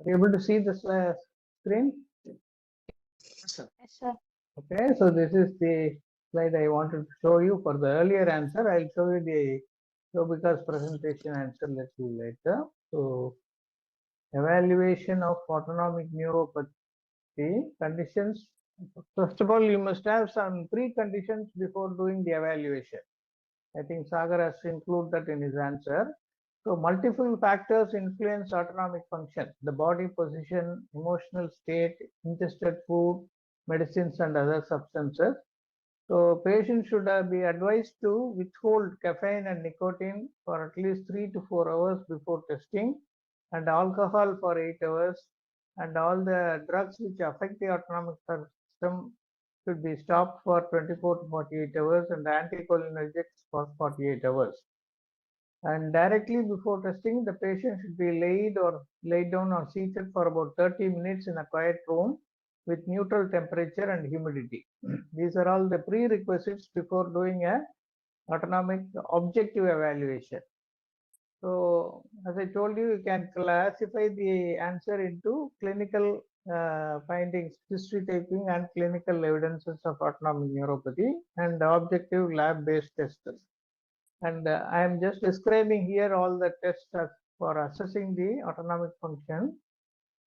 Are you able to see this screen? Sir. Yes, sir. Okay, so this is the slide I wanted to show you for the earlier answer. I'll show you the Shobika's presentation answer little later. So, evaluation of autonomic neuropathy conditions. First of all, you must have some preconditions before doing the evaluation. I think Sagar has to include that in his answer. So multiple factors influence autonomic function: the body position, emotional state, ingested food, medicines and other substances. So patients should be advised to withhold caffeine and nicotine for at least 3 to 4 hours before testing, and alcohol for 8 hours, and all the drugs which affect the autonomic system should be stopped for 24 to 48 hours, and anticholinergics for 48 hours. And directly before testing, the patient should be laid down or seated for about 30 minutes in a quiet room with neutral temperature and humidity. These are all the prerequisites before doing a autonomic objective evaluation. So, as I told you, you can classify the answer into clinical findings, history taking, and clinical evidences of autonomic neuropathy, and objective lab-based tests. And I am just describing here all the tests for assessing the autonomic function.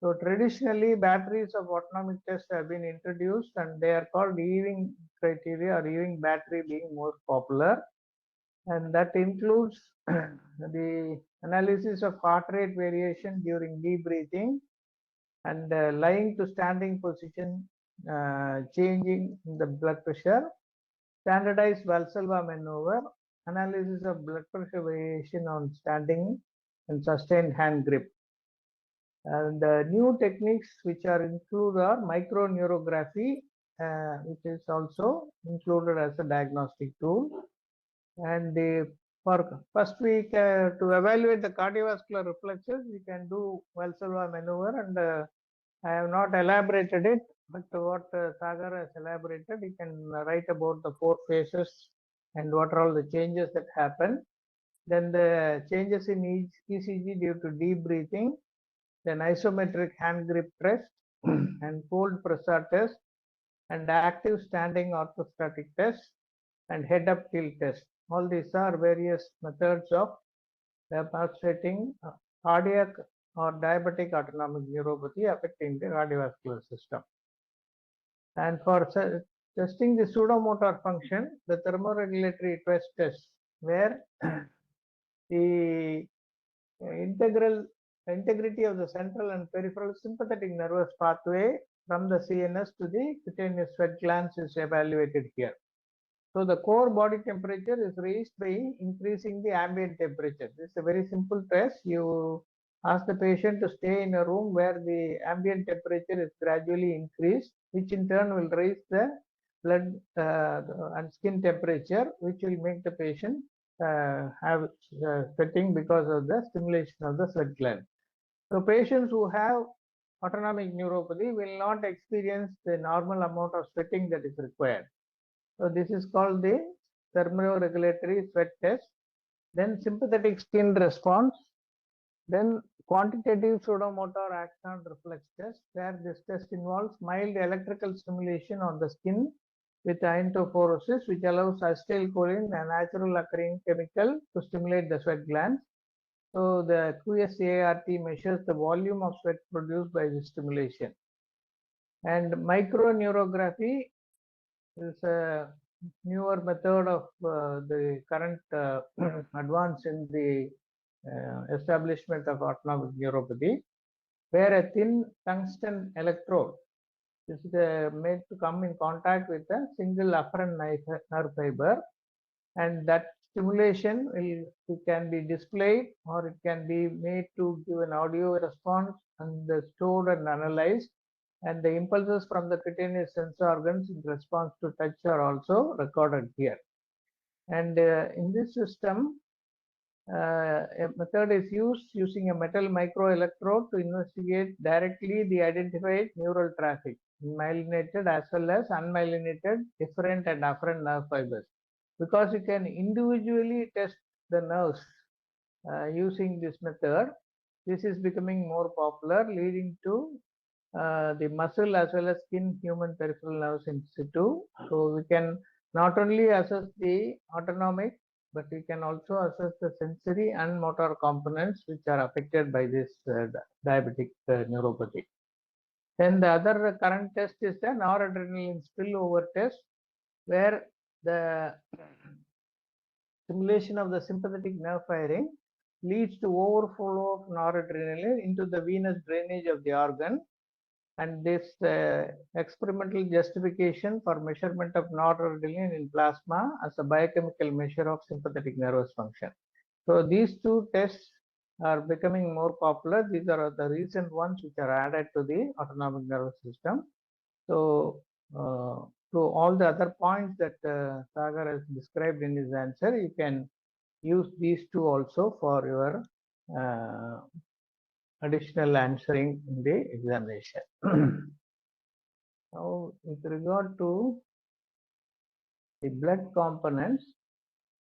So traditionally, batteries of autonomic tests have been introduced, and they are called Ewing criteria, or Ewing battery being most popular. And that includes the analysis of heart rate variation during deep breathing, and lying to standing position, changing the blood pressure, standardized Valsalva maneuver, analysis of blood pressure variation on standing, and sustained hand grip. And new techniques which are included are microneurography, which is also included as a diagnostic tool. And for first week to evaluate the cardiovascular reflexes, we can do Valsalva maneuver, and I have not elaborated it, but what Sagar has elaborated, you can write about the 4 phases and what are all the changes that happen. Then the changes in ECG due to deep breathing, then isometric hand grip test and cold pressure test, and active standing orthostatic test, and head up tilt test. All these are various methods of demonstrating cardiac or diabetic autonomic neuropathy affecting the cardiovascular system. And for testing the pseudomotor function, the thermoregulatory test, where the integrity of the central and peripheral sympathetic nervous pathway from the CNS to the cutaneous sweat glands is evaluated here. So the core body temperature is raised by increasing the ambient temperature. This is a very simple test. You ask the patient to stay in a room where the ambient temperature is gradually increased, which in turn will raise the blood and skin temperature, which will make the patient have sweating because of the stimulation of the sweat gland. So patients who have autonomic neuropathy will not experience the normal amount of sweating that is required. So this is called the thermoregulatory sweat test. Then sympathetic skin response. Then quantitative pseudomotor axon reflex test, where this test involves mild electrical stimulation on the skin with iontophoresis, which allows acetylcholine, a natural occurring chemical, to stimulate the sweat glands. So the QSART measures the volume of sweat produced by the stimulation. And microneurography is a newer method of the current advance in the establishment of autonomic neuropathy, where a thin tungsten electrode is made to come in contact with a single afferent nerve fiber, and that stimulation it can be displayed, or it can be made to give an audio response and stored and analyzed, and the impulses from the cutaneous sense organs in response to touch are also recorded here. And in this system, a method is used using a metal microelectrode to investigate directly the identified neural traffic, myelinated as well as unmyelinated efferent and afferent nerve fibers, because you can individually test the nerves using this method. this is becoming more popular, leading to the muscle as well as skin human peripheral nerves in situ. So we can not only assess the autonomic, but we can also assess the sensory and motor components which are affected by this diabetic neuropathy. Then the other current test is the noradrenaline spillover test, where the stimulation of the sympathetic nerve firing leads to overflow of noradrenaline into the venous drainage of the organ, and this experimental justification for measurement of noradrenaline in plasma as a biochemical measure of sympathetic nervous function. So these two tests are becoming more popular. These are the recent ones which are added to the autonomic nervous system. So to all the other points that Sagar has described in his answer, you can use these two also for your additional answering in the examination. Now, with regard to the blood components,